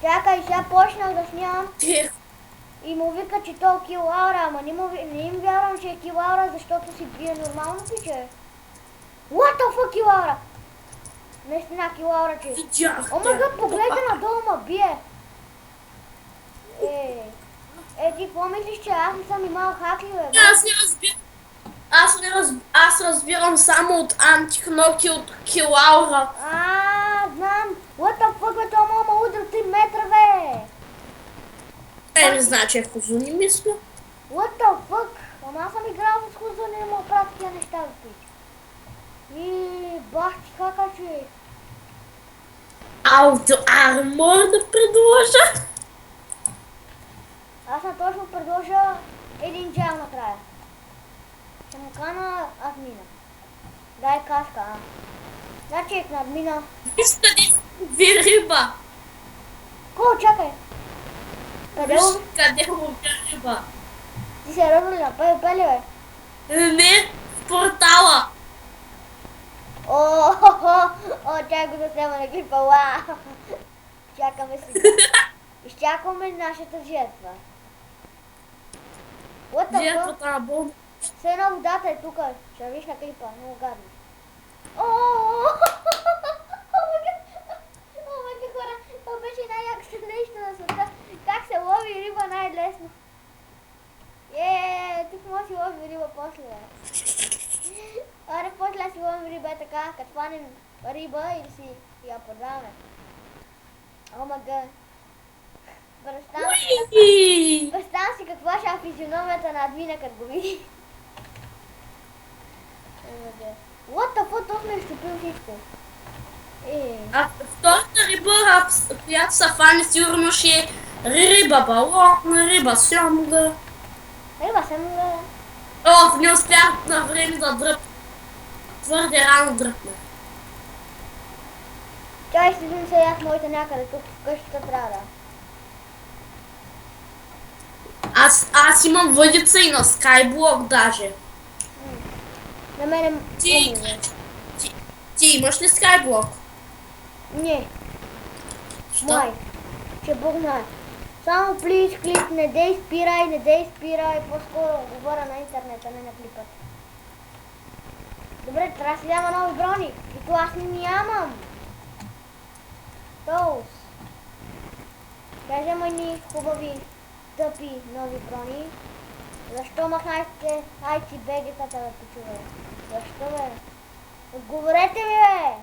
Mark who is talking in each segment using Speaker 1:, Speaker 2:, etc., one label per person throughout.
Speaker 1: Чакай, сега почнах да снимам
Speaker 2: Тих.
Speaker 1: и му вика, че то е килаура, ама не им вярвам, че е килаура, защото си бие нормално пиче. What the fuck, килаура? Наистина килаура, че.
Speaker 2: Видях
Speaker 1: О,
Speaker 2: те.
Speaker 1: мага, погледай надолу, ма бие. Ти какво мислиш, че аз не съм имал хакли, бе?
Speaker 2: Аз не разбирам. Аз разбирам само от Антихнок и от Килаура.
Speaker 1: Знам. What the fuck, бе, това мама удра 3 метра, бе.
Speaker 2: Не значи е Хузуни, мисля.
Speaker 1: What the fuck? Ама аз съм играл с Хузо, не мога правя такива неща, бе, пич. И бах ти хака, че.
Speaker 2: Ауто армор да предложа.
Speaker 1: Аз съм точно предложа един джал накрая. Ще му кана админа. Дай каска, Значи е на админа.
Speaker 2: Виж къде ви риба.
Speaker 1: Ко, чакай. Къде
Speaker 2: Виж
Speaker 1: го?
Speaker 2: къде му ви риба.
Speaker 1: Ти се ръбли на пели, бе.
Speaker 2: Не, в портала.
Speaker 1: О, чакай го да снема на клипа, вау. Чакаме си. Изчакваме нашата жертва. What the fuck?
Speaker 2: Жертвата на бомба.
Speaker 1: Все едно водата е тук. Ще виж на клипа, много гадно. О, мега хора, това беше най-якото нещо на света. Как се лови риба най-лесно. Тук може да си лови риба после, бе. Аре, после си ловим риба така, като хванем риба или си я продаваме. О, мага. Представям си каква ще е физиономията на админа, като го види. What the fuck, точно е щупил всичко.
Speaker 2: А втората риба, която са фани, сигурно ще е риба балон, риба сьомга.
Speaker 1: Риба сьомга.
Speaker 2: Не успях на време да дръпна. Твърде рано дръпна.
Speaker 1: Чай ще видим сега с моите някъде тук в къщата трябва да.
Speaker 2: Аз имам въдица и на Skyblock даже.
Speaker 1: На мене
Speaker 2: Ти имаш ли Skyblock?
Speaker 1: Не.
Speaker 2: Що?
Speaker 1: Май. Че Бог знае. Само плиз клип, не дей спирай, по-скоро говоря на интернета, не на клипа. Добре, трябва да си взема нови брони. И то аз нямам. Тоус. Ще взема ни хубави, тъпи нови брони. Защо махнахте айти бегетата, бе, почувай? Защо, бе? Отговорете ми, бе!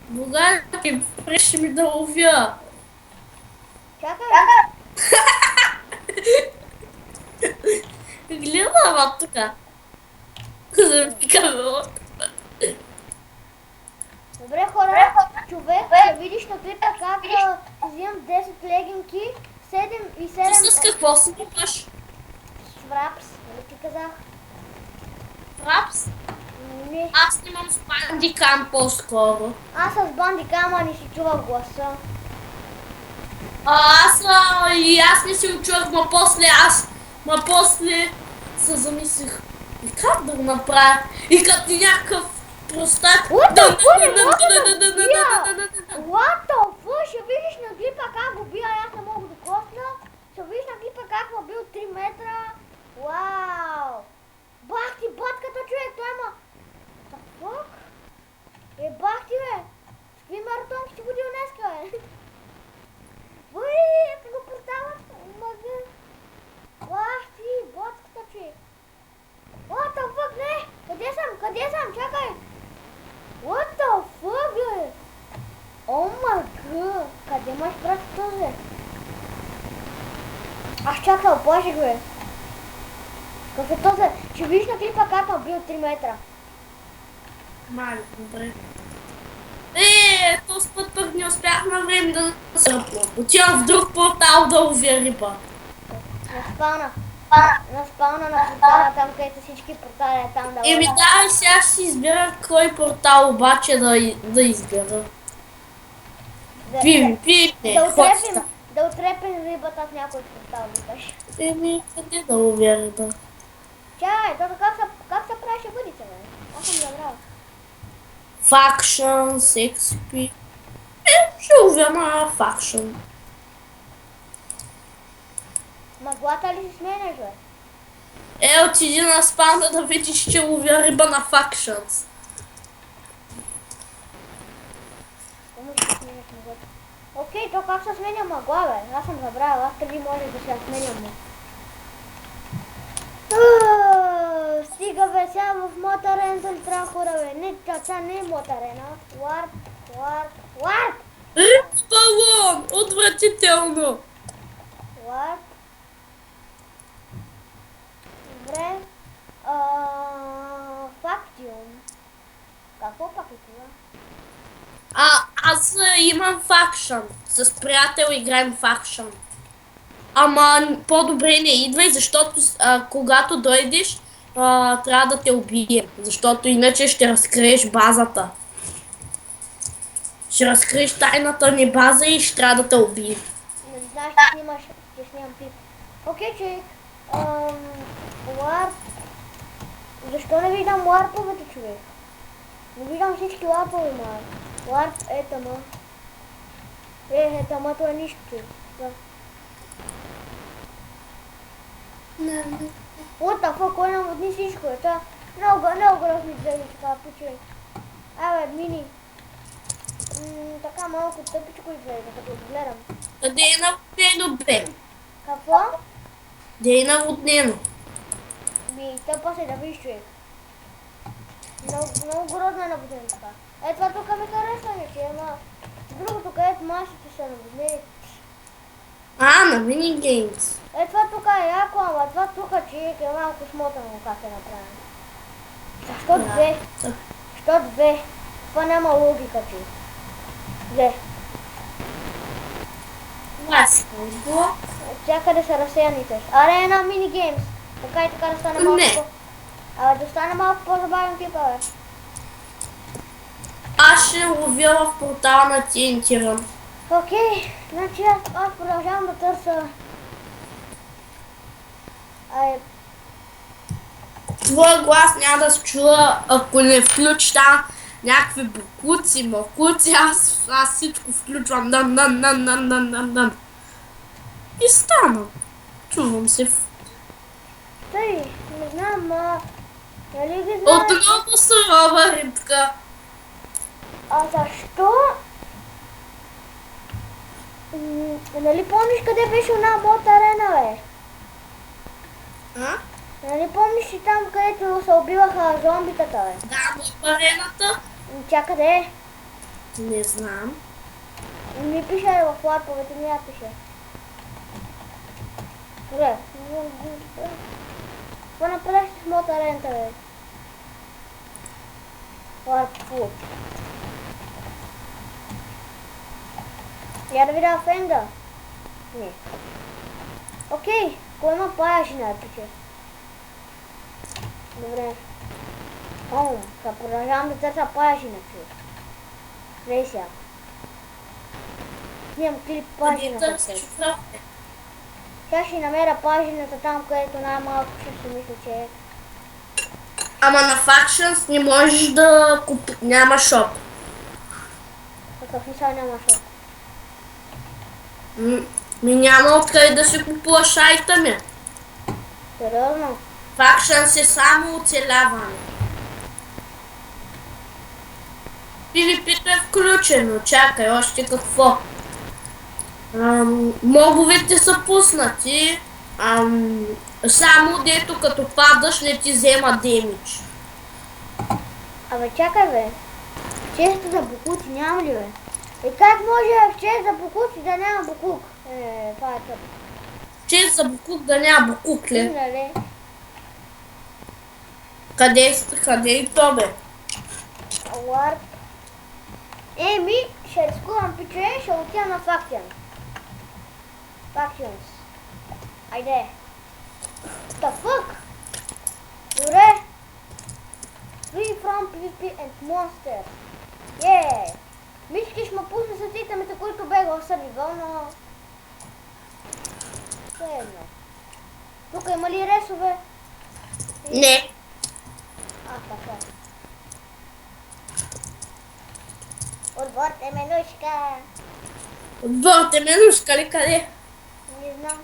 Speaker 2: Богати, прещи ми да ловя.
Speaker 1: Чакай!
Speaker 2: Гледам тука.
Speaker 1: Добре, хора, човек, ще видиш на клипа как да взимам 10 легинки, 7 и 7...
Speaker 2: Ти с какво си имаш?
Speaker 1: Фрапс, нали ти казах?
Speaker 2: Фрапс?
Speaker 1: Не.
Speaker 2: Аз снимам с бандикам по-скоро.
Speaker 1: Аз с бандикама не си чувах гласа.
Speaker 2: И аз не си чувах, ма после се замислих. И как да го направя? И като някакъв простак...
Speaker 1: What the fuck? Ще видиш на клипа как го бия, аз не мога да косна. Ще видиш на клипа как му бил 3 метра. Вау! Бах ти батката, човек, той има... The fuck? Бах ти, бе! С какви маратонки си годил днеска, бе? Как го поставят? Мага! Бах ти батката, човек! What the fuck, не! Къде съм? Чакай! What the fuck, бе? О май гъд! Къде имаш пръстото, бе? Аз чакай, оплаших, бе! Какъв е този? Ще видиш на клипа как ма бил 3 метра.
Speaker 2: Мале, добре. Този път пък не успях на време да се ръпна. Отивам в друг портал да ловя риба.
Speaker 1: На спауна на портала, там където всички портали е там да ловя.
Speaker 2: Да, сега ще си избера кой портал обаче да избера.
Speaker 1: Да отрепим рибата в някой портал, викаш.
Speaker 2: Къде да ловя риба?
Speaker 1: Чай, как се правеше бъдица, бе? Аз съм забрал.
Speaker 2: Factions, XP. Ще ловя на Faction.
Speaker 1: Маглата ли си сменяш, бе?
Speaker 2: Отиди на спавна да видиш, че ловя риба на Factions.
Speaker 1: Кому ще сменяш маглата? Окей, то как се сменя магла, бе? Аз съм забравил, аз преди можех да се я сменям. Стига бе, сега в моята арена дали трябва хора, бе. Не, това не е моята арена. Варп, варп, варп!
Speaker 2: Риба балон! Отвратително!
Speaker 1: Варп. Добре. Фактиум. Какво пак е това?
Speaker 2: Аз имам Faction. С приятел играем Faction. Ама по-добре не идвай, защото когато дойдеш, трябва да те убие. Защото иначе ще разкриеш базата. Ще разкриеш тайната ни база и ще трябва да те убие.
Speaker 1: Не знаеш, че снимам пип. Окей, че... Ларп. Защо не виждам ларповете, човек? Не виждам всички ларпове, ма. Ларп е тама. Тамато е нищо, човек. Да. What the fuck, кой наводни всичко е? Това много грозни звезди, така пиче. Абе, мини. Така малко тъпичко изглежда, като го гледам.
Speaker 2: Къде е наводнено, бе?
Speaker 1: Какво?
Speaker 2: Къде е наводнено?
Speaker 1: Тъпа се да видиш, човек. Много грозно е наводнено така. Това тук ми харесва, че ама другото, където масите са наводнени.
Speaker 2: На минигеймс.
Speaker 1: Това тук е яко, ама това тук, човек, е малко смотано как е направено. Защо две? Защо две? Това няма логика, човек. Две. Всякъде са разсеяните. Арена минигеймс. Така и така да стане малко Абе, да стане малко по-забавен клипа, бе.
Speaker 2: Аз ще ловя в портала на TNT Run.
Speaker 1: Окей, значи аз продължавам да търся...
Speaker 2: Твоя глас няма да се чува, ако не включиш там някакви букуци, макуци, аз всичко включвам. Дан. И стана. Чувам се.
Speaker 1: Тъй, не знам, нали ги знаеш?
Speaker 2: Отново сурова рибка.
Speaker 1: А защо? Нали помниш къде беше една моята арена, бе? Нали помниш и там, където се убиваха зомбитата, бе?
Speaker 2: Да, в арената.
Speaker 1: Тя къде е?
Speaker 2: Не знам.
Speaker 1: Ми пише в ларповете, ми я пише. Добре. Какво направиш с моята арента, бе? Ларпо. Я да видя фенда. Не. Окей, кой има паяжина, пиче? Добре. Продължавам да търся паяжина, човек. Гледай сега. Снимам клип паяжината. Сега ще намеря паяжината там, където най-малко ще си мисля, че е.
Speaker 2: Ама на Factions не можеш да купиш, няма шоп.
Speaker 1: Какъв смисъл няма шоп?
Speaker 2: Няма откъде да си купуваш айтами.
Speaker 1: Сериозно?
Speaker 2: Factions е само оцеляване. PvP-то е включено, чакай, още какво. Мобовете са пуснати, само дето като падаш не ти взема демидж.
Speaker 1: Абе чакай, бе. В честа за букуци няма ли, бе? И как може в чест за букуци да няма букук? Това е тъп.
Speaker 2: В чест за букук да няма букук ли?
Speaker 1: Нали?
Speaker 2: Къде и то, бе?
Speaker 1: Ларп. Ще рискувам, пиче, ще отида на Factions. Factions. Айде. The fuck? Добре. Free from PvP and monsters. Мишки ще ме пусне с итемите, които бега в Survival, но... Все едно. Тук има ли ресове?
Speaker 2: Не.
Speaker 1: Така. Отборте менушка.
Speaker 2: Отборте менушка ли къде?
Speaker 1: Не знам.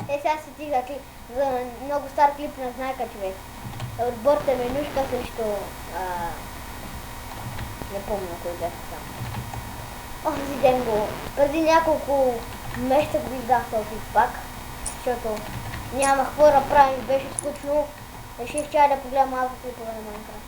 Speaker 1: Сега се стига за много стар клип на Знайка, човек. Отбор Теменушка срещу... не помня кой беше там. Онзи ден го... Преди няколко месеца го издах този клип пак, защото нямах какво да правим, беше скучно. Реших чай да погледам малко клипове на Майнкрафт.